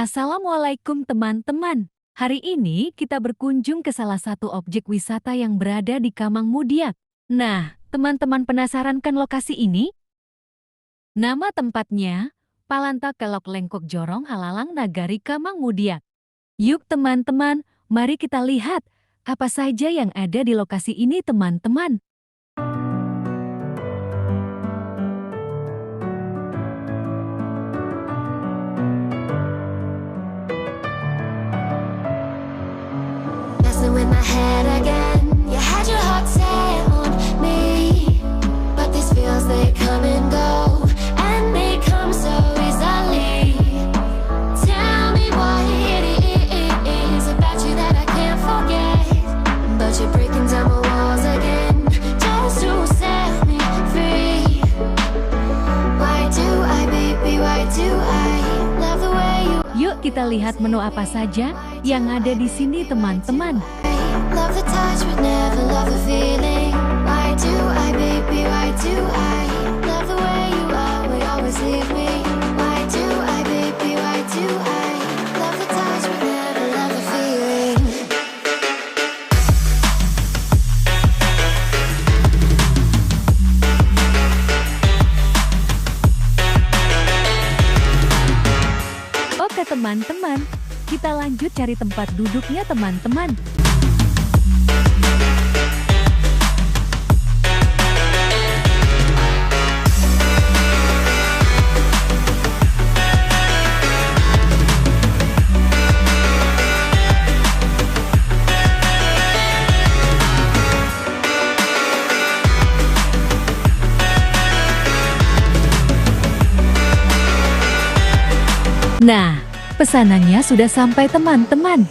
Assalamualaikum teman-teman. Hari ini kita berkunjung ke salah satu objek wisata yang berada di Kamang Mudiak. Nah, teman-teman penasaran kan lokasi ini? Nama tempatnya, Palanta Kelok Lengkok Jorong Halalang Nagari Kamang Mudiak. Yuk teman-teman, mari kita lihat apa saja yang ada di lokasi ini teman-teman. With my head again, you had your heart set on me, but these feels they come and go, and they come so easily. Tell me what it is about you that I can't forget, but you're breaking down my walls again, just to set me free. Why do I, baby, why do I love the way you? Yuk kita lihat menu apa saja yang ada di sini teman-teman. Love the touch but never love the feeling. Why do I, baby, why do I love the way you always leave me? Why do I, baby, why do I love the touch but never love the feeling? Oke teman-teman, kita lanjut cari tempat duduknya teman-teman. Nah, pesanannya sudah sampai teman-teman.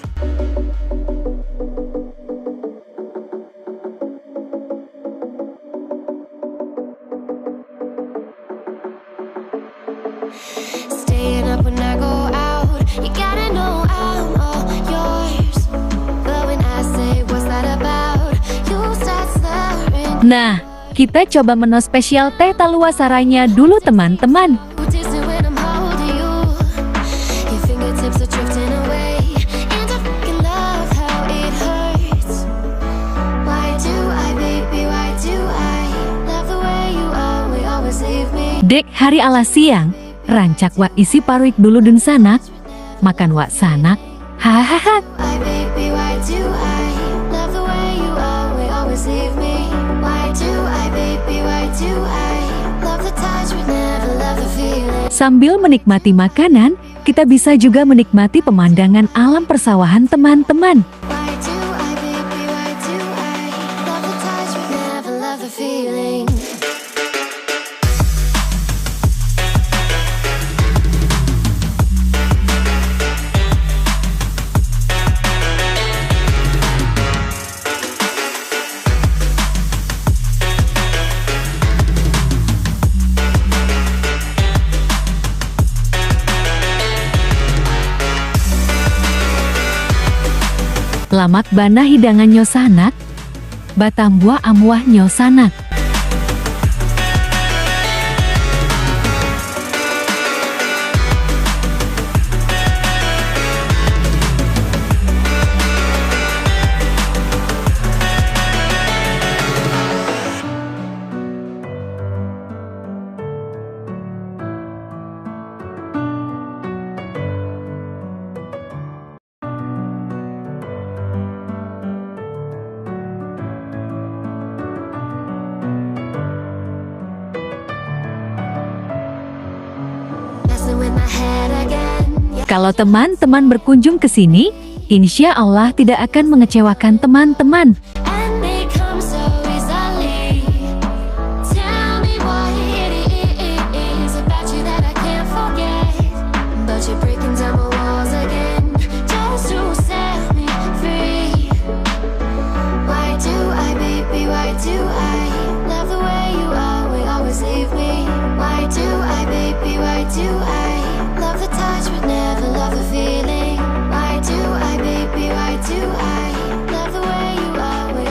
Staying up when I go out, you gotta know I'm all yours. But when I say what's that about, you start slurring. Nah, kita coba menu spesial teh talua saranya dulu teman-teman. Distant when I'm holding you, your fingertips are drifting away, and I fucking love how it hurts. Why do I, baby, why do I love the way you always leave me? Dek hari ala siang, rancak wa isi paruik dulu dun sanak, makan wa sanak, hahaha. Why, baby, why do I love the way you always leave me? Why do I, baby, why do I love the touch but never love the feeling? Sambil menikmati makanan, kita bisa juga menikmati pemandangan alam persawahan teman-teman. Why do I, baby, why do I love the touch but never love the feeling? Lamak bana hidangan nyosanak, batambua amuah nyosanak. Messing with my head again. Kalau teman-teman berkunjung ke sini, insya Allah tidak akan mengecewakan teman-teman. And they come so easily. Tell me what it is about you that I can't forget, but you're breaking down my walls again, just to set me free. Why do I, baby, why do I love the way you always leave me? Why do I, baby, why do I love the touch but never love the feeling? Why do I, baby, why do I love the way you always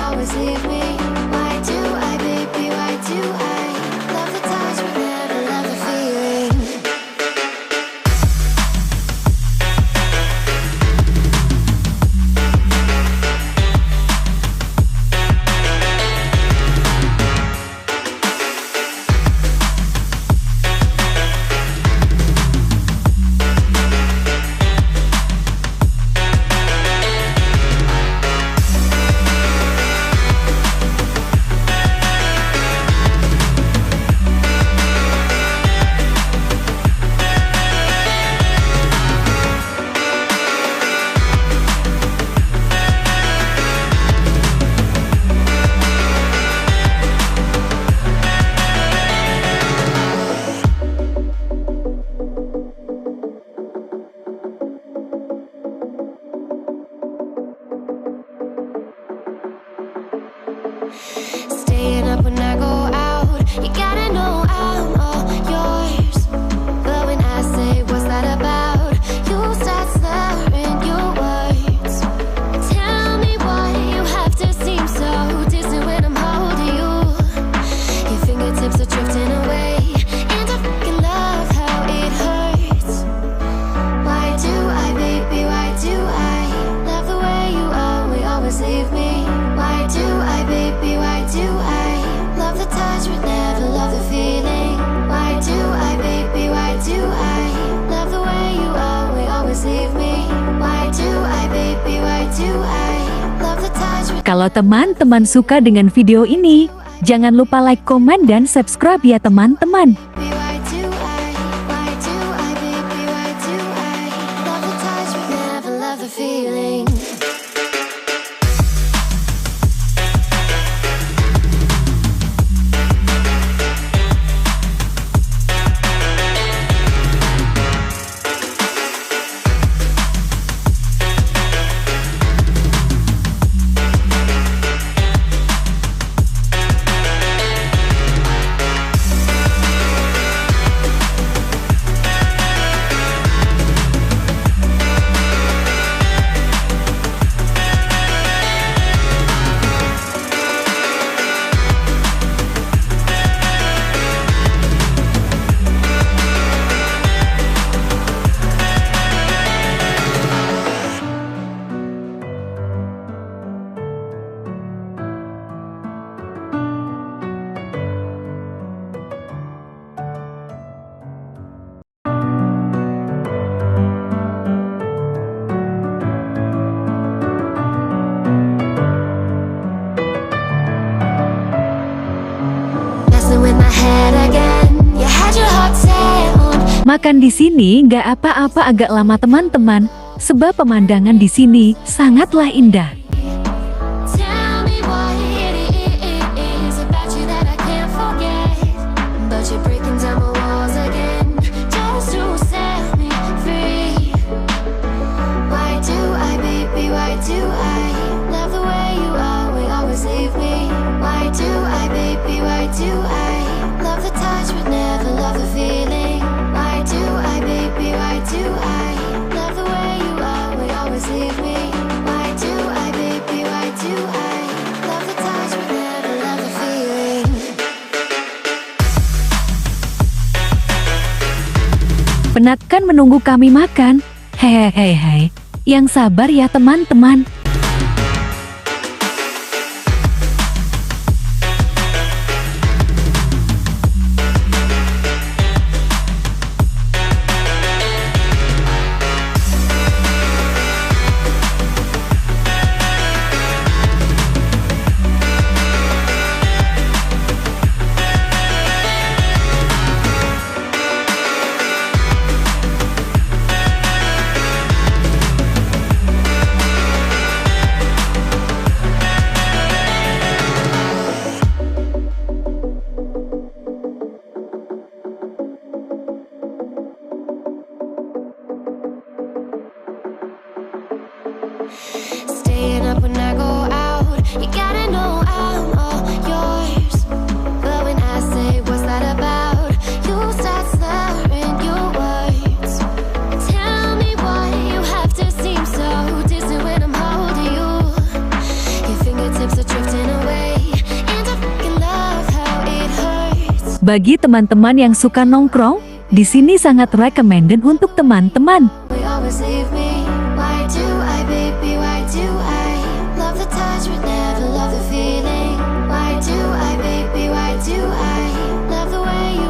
Staying up when I go out, you gotta know I'm all yours. But when I say what's that about, you start slurring your words. Tell me why you have to seem so distant when I'm holding you. Your fingertips are drifting away, and I fucking love how it hurts. Why do I, baby, why do I love the way you always leave me? Why do I, baby, why do I love the touch but never love the feeling? Why do I, baby, why do I love the way you always leave me? Why do I, baby, why do I love the touch but Kalau teman-teman suka dengan video ini, jangan lupa like, komen, dan subscribe ya teman-teman. why do I, baby, why do I love the touch but never love the feeling? Messing with my head again. You had your heart set on. Makan di sini nggak apa-apa agak lama teman-teman, sebab pemandangan di sini sangatlah indah. Tell me what it is about you that I can't forget. But you're breaking down my walls again, just to set me free. Why do I, baby, why do I love the way you always leave me? Why do I, baby, why do I love the touch but never love the feeling? Why do I, baby, why do I love the way you always leave me? Why do I, baby, why do I love the touch but never love the feeling? Penatkan menunggu kami makan? Hehehe, yang sabar ya teman-teman. Staying up when I go out, you gotta know I'm all yours. But when I say what's that about, you start slurring your words. Tell me why you have to seem so distant when I'm holding you. Your fingertips are drifting away, and I fucking love how it hurts. Bagi teman-teman yang suka nongkrong, di sini sangat recommended untuk teman-teman. We always leave me. Why do I, baby, why do I love the touch but never love the feeling? Why do I, baby, why do I love the way you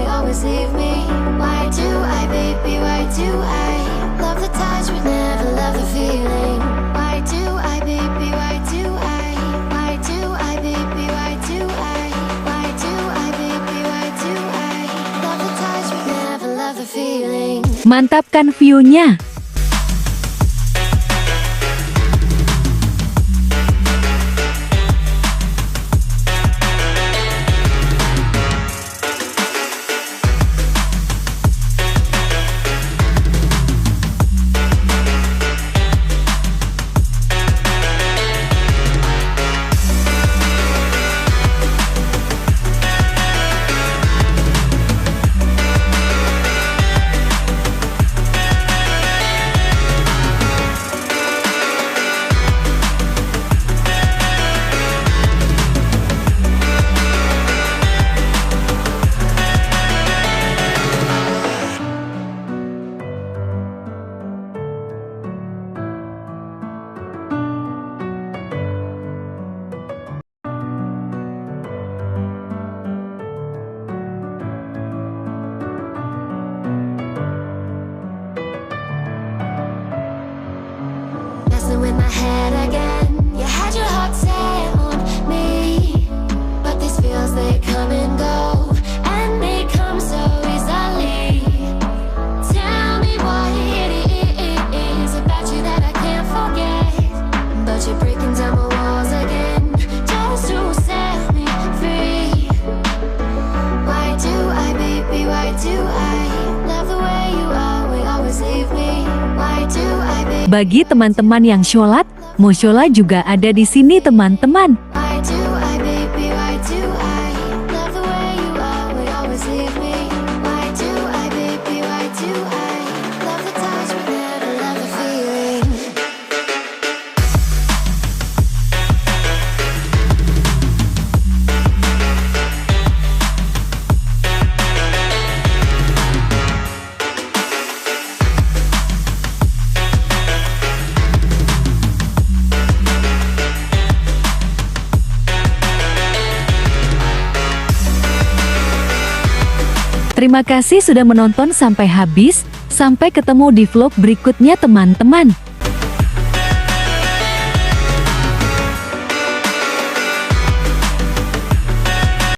always leave me? Why do I, baby, why do I love the touch but never love the feeling? Why do I, baby, why do I? Why do I, baby, why do I? Why do I, baby, why do I love the touch but never love the feeling? Mantapkan view-nya. in my head again. You had your heart set on me, but these feels they come and go, and they come so easily. Tell me what it is about you that I can't forget, but you're breaking down my walls again just to set me free. Why do I, baby, why do I love the way you always leave me? Why do I, baby? Bagi teman-teman yang sholat, mushola juga ada di sini teman-teman. Why do I, baby, why do I love the way you always leave me? Why do I, baby, why do I love the touch but never love the feeling? Terima kasih sudah menonton sampai habis. Sampai ketemu di vlog berikutnya teman-teman.